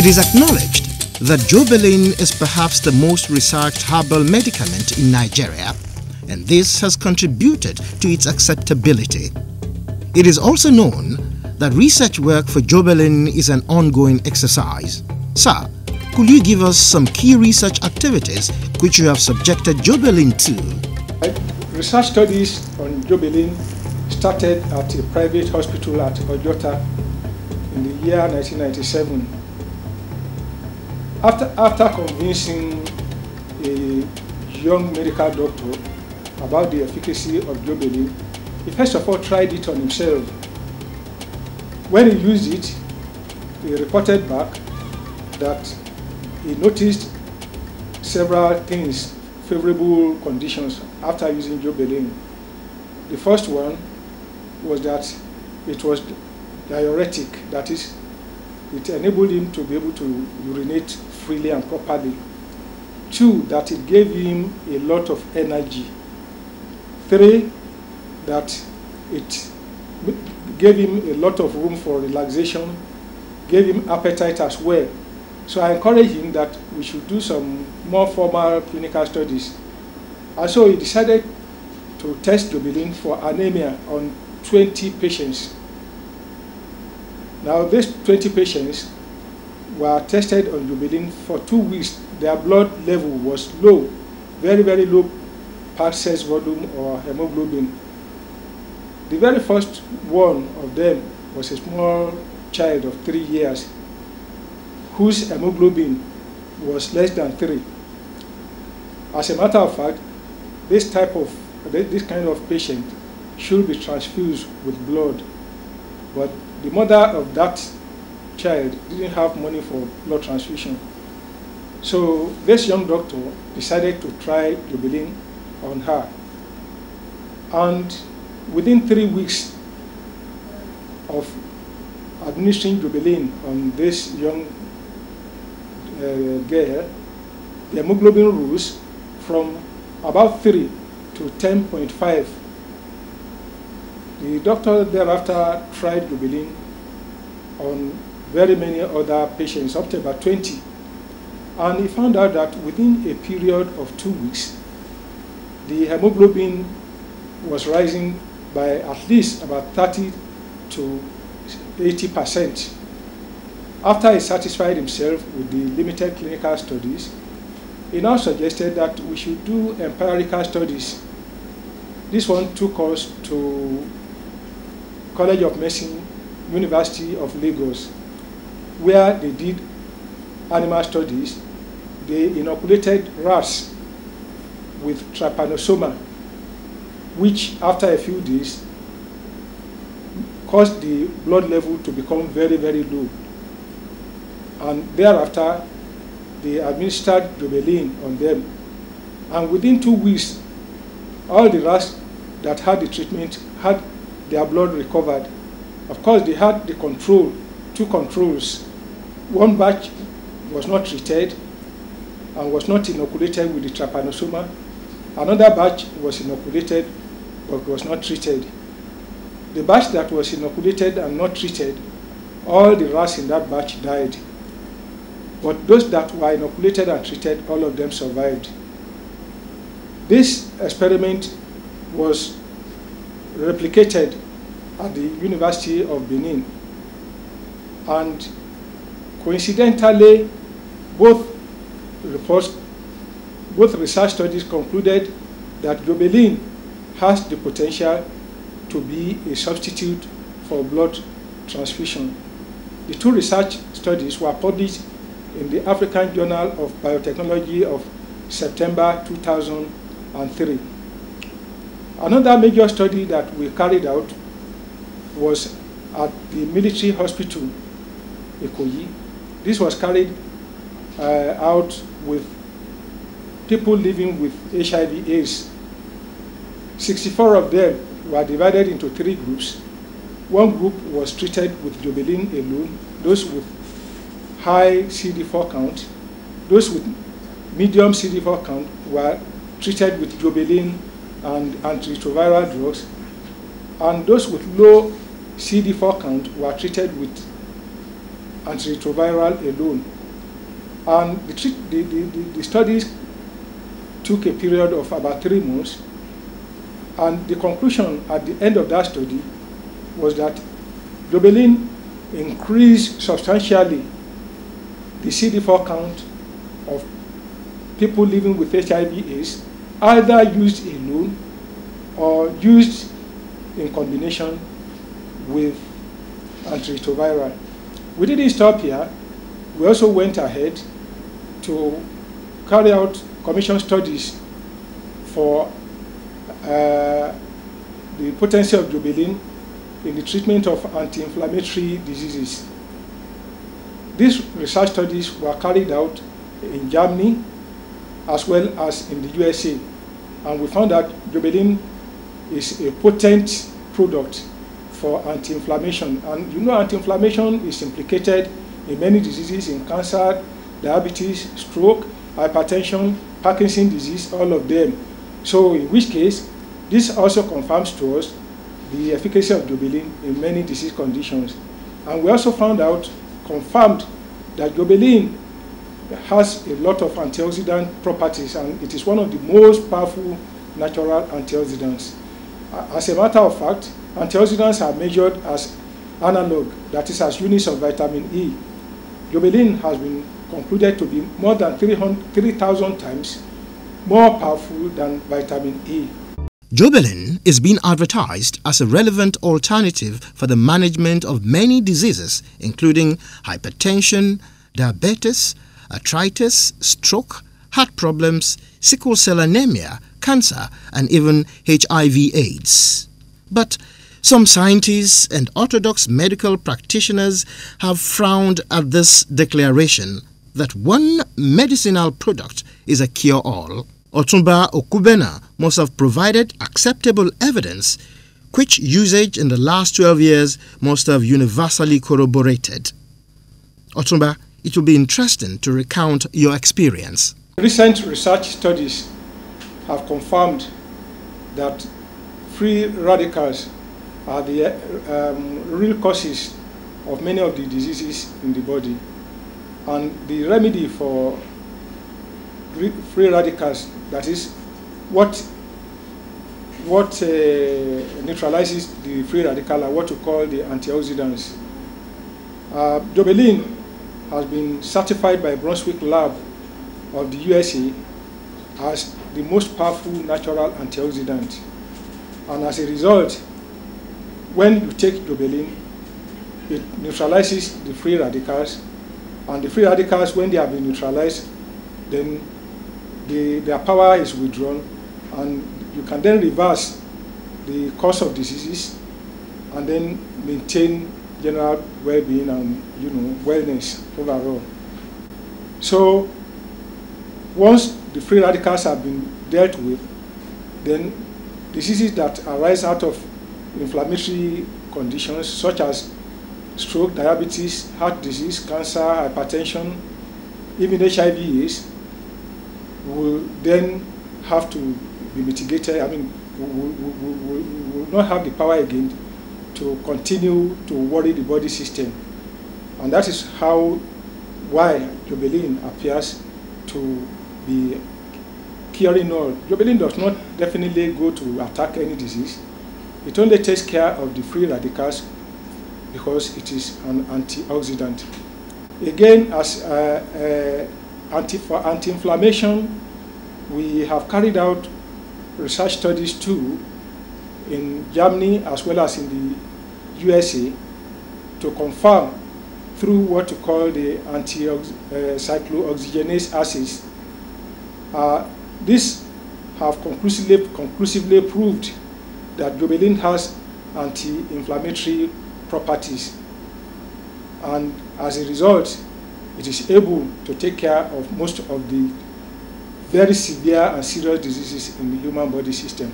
It is acknowledged that Jobelyn is perhaps the most researched herbal medicament in Nigeria, and this has contributed to its acceptability. It is also known that research work for Jobelyn is an ongoing exercise. Sir, could you give us some key research activities which you have subjected Jobelyn to? Research studies on Jobelyn started at a private hospital at Ojota in the year 1997. After convincing a young medical doctor about the efficacy of Jobelyn, he first of all tried it on himself. When he used it, he reported back that he noticed several things, favorable conditions after using Jobelyn. The first one was that it was diuretic, that is, it enabled him to be able to urinate freely and properly. 2, that it gave him a lot of energy. 3, that it gave him a lot of room for relaxation, gave him appetite as well. So I encouraged him that we should do some more formal clinical studies. And so he decided to test Jobelyn for anemia on 20 patients. Now these 20 patients were tested on Jobelyn for 2 weeks. Their blood level was low, very, very low part cells volume or hemoglobin. The very first one of them was a small child of 3 years whose hemoglobin was less than 3. As a matter of fact, this kind of patient should be transfused with blood, but the mother of that child didn't have money for blood transfusion. So this young doctor decided to try Jobelyn on her. And within 3 weeks of administering Jobelyn on this young girl, the hemoglobin rose from about 3 to 10.5. The doctor thereafter tried Jobelyn on very many other patients, up to about 20. And he found out that within a period of 2 weeks, the hemoglobin was rising by at least about 30 to 80%. After he satisfied himself with the limited clinical studies, he now suggested that we should do empirical studies. This one took us to College of Medicine, University of Lagos, where they did animal studies. They inoculated rats with trypanosoma, which after a few days caused the blood level to become very, very low. And thereafter, they administered Jobelyn on them. And within 2 weeks, all the rats that had the treatment had their blood recovered. Of course, they had the control, 2 controls. One batch was not treated and was not inoculated with the trypanosoma. Another batch was inoculated but was not treated. The batch that was inoculated and not treated, all the rats in that batch died. But those that were inoculated and treated, all of them survived. This experiment was replicated at the University of Benin. And coincidentally, both research studies concluded that Jobelyn has the potential to be a substitute for blood transfusion. The 2 research studies were published in the African Journal of Biotechnology of September 2003. Another major study that we carried out was at the military hospital, Ikoyi. This was carried out with people living with HIV/AIDS. 64 of them were divided into 3 groups. One group was treated with Jobelyn alone, those with high CD4 count. Those with medium CD4 count were treated with Jobelyn and antiretroviral drugs, and those with low CD4 count were treated with antiretroviral alone. And the studies took a period of about 3 months, and the conclusion at the end of that study was that Jobelyn increased substantially the CD4 count of people living with HIV/AIDS, either used alone or used in combination with antiretroviral. We didn't stop here. We also went ahead to carry out commission studies for the potency of Jobelyn in the treatment of anti-inflammatory diseases. These research studies were carried out in Germany as well as in the USA, and we found that Jobelyn is a potent product for anti-inflammation. And you know, anti-inflammation is implicated in many diseases, in cancer, diabetes, stroke, hypertension, Parkinson's disease, all of them. So in which case, this also confirms to us the efficacy of Jobelyn in many disease conditions. And we also confirmed that Jobelyn has a lot of antioxidant properties, and it is one of the most powerful natural antioxidants. As a matter of fact, antioxidants are measured as analog, that is, as units of vitamin E. Jobelyn has been concluded to be more than 3,000 times more powerful than vitamin E. Jobelyn is being advertised as a relevant alternative for the management of many diseases, including hypertension, diabetes, arthritis, stroke, heart problems, sickle-cell anemia, cancer, and even HIV/AIDS. But some scientists and orthodox medical practitioners have frowned at this declaration that one medicinal product is a cure-all. Otunba Okubena must have provided acceptable evidence which usage in the last 12 years must have universally corroborated. Otunba, it will be interesting to recount your experience. Recent research studies have confirmed that free radicals are the real causes of many of the diseases in the body. And the remedy for free radicals, that is, what neutralizes the free radical, are what we call the antioxidants. Jobelyn has been certified by Brunswick Lab of the USA as the most powerful natural antioxidant. And as a result, when you take Jobelyn, it neutralizes the free radicals, and the free radicals, when they have been neutralized, then their power is withdrawn, and you can then reverse the cause of diseases and then maintain general well-being and wellness overall. So once the free radicals have been dealt with, then diseases that arise out of inflammatory conditions such as stroke, diabetes, heart disease, cancer, hypertension, even HIV/AIDS will then have to be mitigated. I mean, we will not have the power again to continue to worry the body system. And that is why Jobelyn appears to be curing all. Jobelyn does not definitely go to attack any disease. It only takes care of the free radicals because it is an antioxidant. Again, as for anti-inflammation, we have carried out research studies too in Germany as well as in the USA to confirm through what we call the cyclooxygenase assays. These have conclusively proved that Jobelyn has anti-inflammatory properties, and as a result, it is able to take care of most of the very severe and serious diseases in the human body system.